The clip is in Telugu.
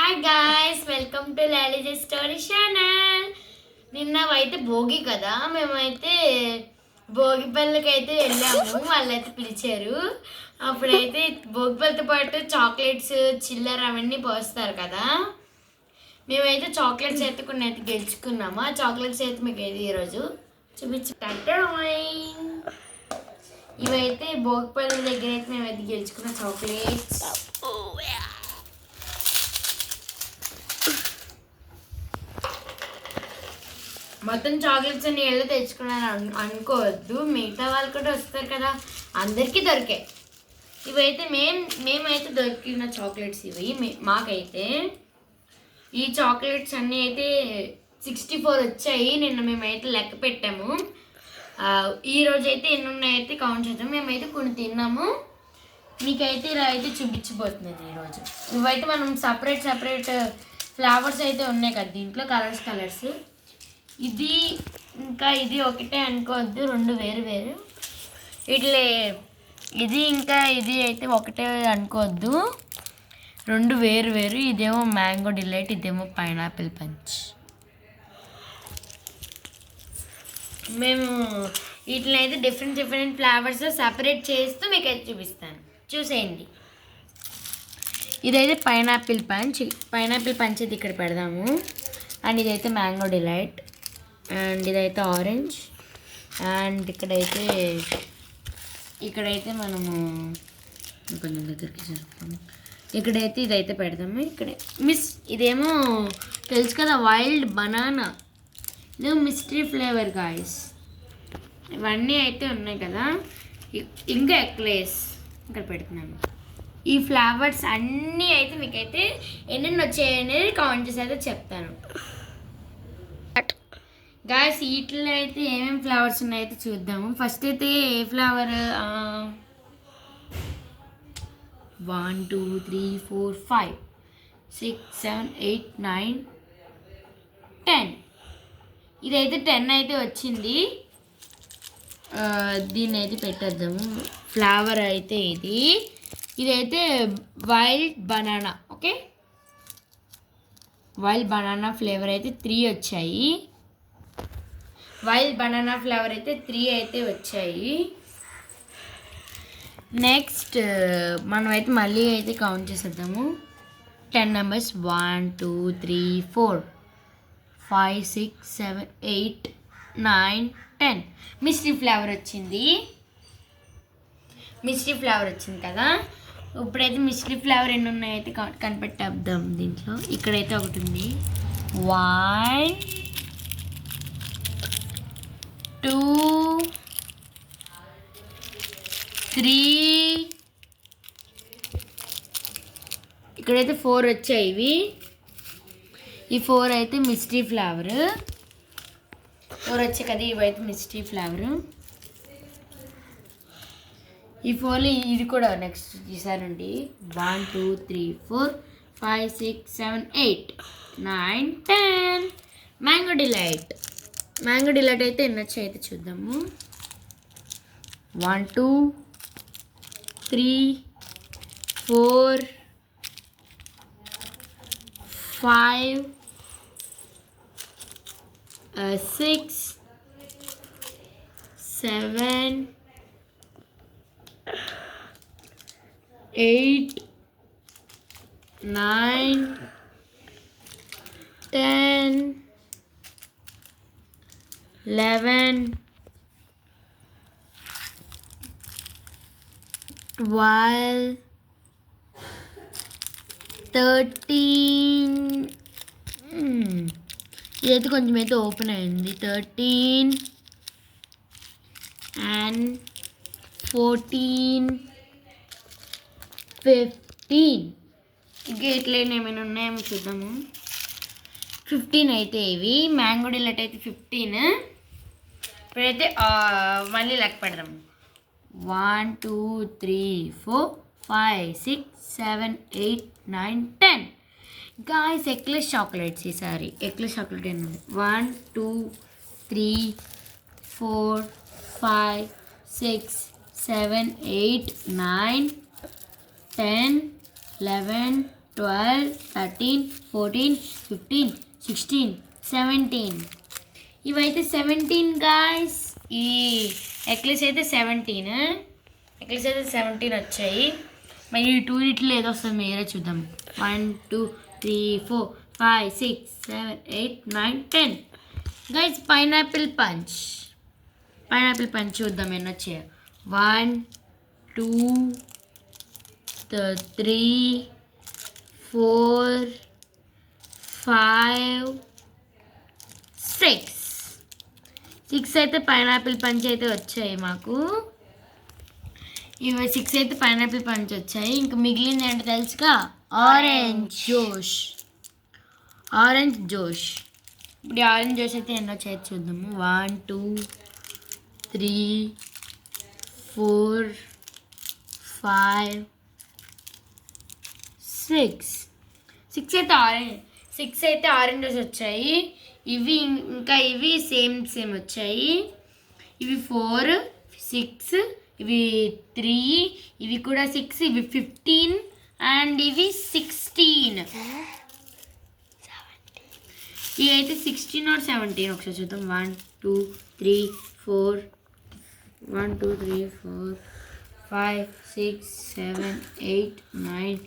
హాయ్ గాయ్స్, వెల్కమ్ టు లాలీజే స్టోరీ ఛానల్. నిన్న అయితే భోగి కదా, మేమైతే భోగి పళ్ళకి అయితే వెళ్ళాము. వాళ్ళైతే పిలిచారు. అప్పుడైతే భోగి పళ్ళతో పాటు చాక్లెట్స్, చిల్లర అవన్నీ పోస్తారు కదా. మేమైతే చాక్లెట్స్ అయితే కొన్ని అయితే గెలుచుకున్నాము. ఆ చాక్లెట్స్ అయితే మీకు అయితే ఈరోజు చూపించుకుంటా. ఇవైతే భోగి పళ్ళ దగ్గర అయితే మేమైతే గెలుచుకున్న చాక్లెట్స్. మొత్తం చాక్లెట్స్ అన్ని ఏళ్ళు తెచ్చుకున్నాను అనుకోవద్దు, మిగతా వాళ్ళు కూడా వస్తారు కదా, అందరికీ దొరికాయి. ఇవైతే మేమైతే దొరికిన చాక్లెట్స్ ఇవి. మాకైతే ఈ చాక్లెట్స్ అన్నీ అయితే 64 వచ్చాయి. నిన్న మేమైతే లెక్క పెట్టాము. ఈరోజు అయితే ఎన్ని ఉన్నాయైతే కౌంట్ చేద్దాం. మేమైతే కొన్ని తిన్నాము. మీకైతే ఇలా అయితే చూపించబోతున్నాను ఈరోజు. ఇవైతే మనం సపరేట్ ఫ్లేవర్స్ అయితే ఉన్నాయి కదా దీంట్లో, కలర్స్. ఇది ఇంకా ఇది ఒకటే అనుకోవద్దు, రెండు వేరు ఇట్లే. ఇది ఇంకా ఇది అయితే ఒకటే అనుకోవద్దు, రెండు వేరు. ఇదేమో మ్యాంగో డిలైట్, ఇదేమో పైనాపిల్ పంచ్. మేము వీటిని అయితే డిఫరెంట్ ఫ్లేవర్స్ సపరేట్ చేస్తూ మీకు అయితే చూపిస్తాను, చూసేయండి. ఇదైతే పైనాపిల్ పంచ్ అయితే ఇక్కడ పెడదాము. అండ్ ఇదైతే మ్యాంగో డిలైట్, అండ్ ఇదైతే ఆరెంజ్, అండ్ ఇక్కడైతే మనము కొంచెం దగ్గరికి జరుపుతాము. ఇక్కడైతే ఇదైతే పెడతాము. ఇదేమో తెలుసు కదా, వైల్డ్ బనానా. ఇది మిస్టరీ ఫ్లేవర్ గాయస్. ఇవన్నీ అయితే ఉన్నాయి కదా. ఇంకా ఎక్లేస్ ఇక్కడ పెడుతున్నాను. ఈ ఫ్లేవర్స్ అన్నీ అయితే మీకైతే ఎన్నెన్ని వచ్చాయనేది కామెంట్ చేసి అయితే చెప్తాను గాయస్. వీటిలో అయితే ఏమేమి ఫ్లేవర్స్ ఉన్నాయైతే చూద్దాము. ఫస్ట్ అయితే ఏ ఫ్లేవర్, 1 2 3 4 5 6 7 8 9 10. ఇదైతే 10 అయితే వచ్చింది. దీన్ని అయితే పెట్టేద్దాము. ఫ్లేవర్ అయితే ఇదైతే wild banana. Okay, wild banana flavour అయితే 3 వచ్చాయి. వైల్డ్ బనానా ఫ్లేవర్ అయితే 3 అయితే వచ్చాయి. నెక్స్ట్ మనమైతే మళ్ళీ అయితే కౌంట్ చేసేద్దాము. 10 నెంబర్స్, 1 2 3 4 5 6 7 8 9 10. మిస్టరీ ఫ్లేవర్ వచ్చింది కదా. ఇప్పుడైతే మిస్టరీ ఫ్లేవర్ ఎన్ని ఉన్నాయైతే కనిపెట్టేద్దాం. దీంట్లో ఇక్కడైతే ఒకటి ఉంది. 1 2 3 ఇక్కడైతే 4 వచ్చాయి. ఈ 4 అయితే మిస్టరీ ఫ్లేవర్. 4 వచ్చాయి కదా, ఇవైతే మిస్టరీ ఫ్లేవర్. ఈ 4 ఇది కూడా నెక్స్ట్ తీసారండి. 1 2 3 4 5 6 7 8 9 10. మ్యాంగో డిలైట్ అయితే ఎన్ని వచ్చాయి అయితే చూద్దాము. 1 2 3 4 5 6 7 8 9 10 11 12 13. ఇదైతే కొంచెం అయితే ఓపెన్ అయింది. 13 and 14 15. ఇంకా ఇట్లా ఏమైనా ఉన్నాయేమో చూద్దాము. 15 అయితే ఇవి. మ్యాంగో డిలైట్ అయితే 15. ఇప్పుడైతే మళ్ళీ లెక్క పెడదాము. 1 2 3 4 5 6 7 8 9 10. Guys, eclairs chocolates. ఈసారి ఎక్లెస్ చాక్లెట్ ఏంటండి. 1 2 3 4 5 6 7 8 9 10 11 12, 13, 14, 15, 16, 17. ఇవైతే 17 గాయస్. ఈ నెక్లెస్ అయితే 17 వచ్చాయి. మరి ఈ 2 ఇట్లు ఏదో వస్తుంది మీరే చూద్దాం. 1 2 3 4 5 6 7 8 9 10 గైస్. పైనాపిల్ పంచ్ చూద్దాం ఎన్ని వచ్చాయి. 1 2 3 4 5 6 అయితే పైనాపిల్ పంచ్ అయితే వచ్చాయి మాకు. ఇవి 6 అయితే పైనాపిల్ పంచ్ వచ్చాయి. ఇంకా మిగిలింది ఏంటో తెలుసుగా, ఆరెంజ్ జోష్. ఇప్పుడు ఆరెంజ్ జోష్ అయితే ఎన్నో వచ్చాయి చూద్దాము. 1 2 3 4 5 6 అయితే ఆరెంజెస్ వచ్చాయి. ఇవి సేమ్ వచ్చాయి. ఇవి 4 6, ఇవి 3, ఇవి కూడా 6, ఇవి 15 అండ్ ఇవి 16. ఇవి అయితే 16 or 17 ఒకసారి చూద్దాం. 1 2 3 4 1 2 3 4 5 6 7 8 9